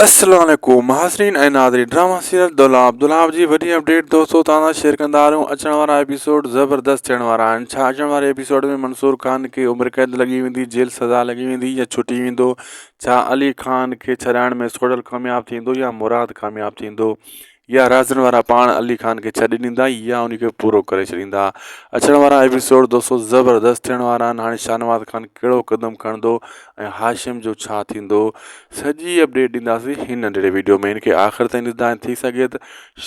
अस्सलाम वालेकुम महासरीन ऐं नादरीन ड्रामा सीरियल दुलाब जी वॾी अपडेट दोस्तों तव्हां सां शेयर कंदा आहियूं। अचण वारा एपिसोड ज़बरदस्त थियण वारा आहिनि। छा अचण वारे एपिसोड में मंसूर खान खे उमिरि क़ैद लॻी वेंदी, जेल सज़ा लॻी वेंदी या छुटी वेंदो? छा अली खान खे छॾाइण में सोडल कामयाबु थींदो या मुराद कामयाबु थींदो, या राज़नि वारा पाण अली खान खे छॾे ॾींदा या उनखे पूरो करे छॾींदा? अचण वारा एपिसोड दोस्तों ज़बरदस्त थियण वारा आहिनि। हाणे शाहनवाज़ खान कहिड़ो क़दम खणंदो ऐं हाशिम जो छा थींदो, सॼी अपडेट ॾींदासीं हिन नंढिड़े वीडियो में। इनखे आख़िर ताईं ॾिसंदा थी सघे त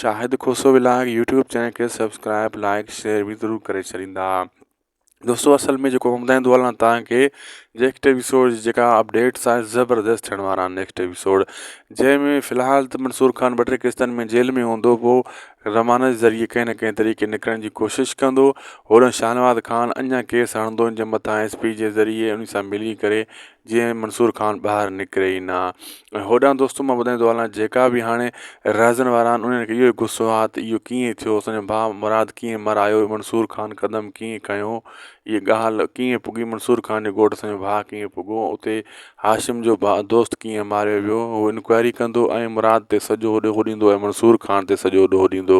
शाहिद खोसो विलायक यूट्यूब चैनल खे सब्सक्राइब लाइक शेयर भी ज़रूरु करे छॾींदा। दोस्तों असल में जो ॿुधाईंदो हलां तव्हांखे नेक्स्ट एपिसोड जेका अपडेट्स आहे ज़बरदस्त थियण वारा आहिनि। नेक्स्ट एपिसोड जंहिंमें फ़िलहाल त मंसूर खान 2-3 किस्तनि में जेल में हूंदो, पोइ रमाना जे ज़रिए कंहिं न कंहिं तरीक़े निकिरण जी कोशिशि कंदो। होॾां शाहनवाज़ खान अञा केस हणंदो हिन जे मथां SP जे ज़रिए उन सां मिली करे, जीअं मंसूर खान ॿाहिरि निकिरे ई न। ऐं होॾां दोस्तों मां ॿुधाईंदो हलां जेका बि हाणे राज़नि वारा आहिनि उन्हनि खे इहो गुस्सो आहे त इहो कीअं थियो, असांजो भाउ मुराद कीअं मरायो, मंसूर खान क़दम कीअं खयो, इहा ॻाल्हि कीअं पुॻी, मंसूर खान जो घोटु असांजो भाउ कीअं पुॻो, उते हाशिम जो दोस्त कीअं मारियो वियो, उहो इंक्वायरी कंदो ऐं मुराद ते सॼो ॾोह ॾींदो ऐं मंसूर खान ते सॼो ॾोह ॾींदो।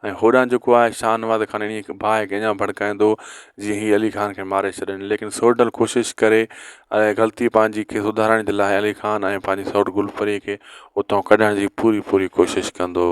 ऐं होॾां जेको आहे शाहनवाज़ खान इन भाउ खे अञा भड़काईंदो जीअं हीअ अली खान खे मारे छॾनि, लेकिन सोडल कोशिशि करे ऐं ग़लती पंहिंजी खे सुधारण जे लाइ अली खान ऐं पंहिंजी सौट गुलपरी खे उतां कढण जी पूरी कोशिशि कंदो।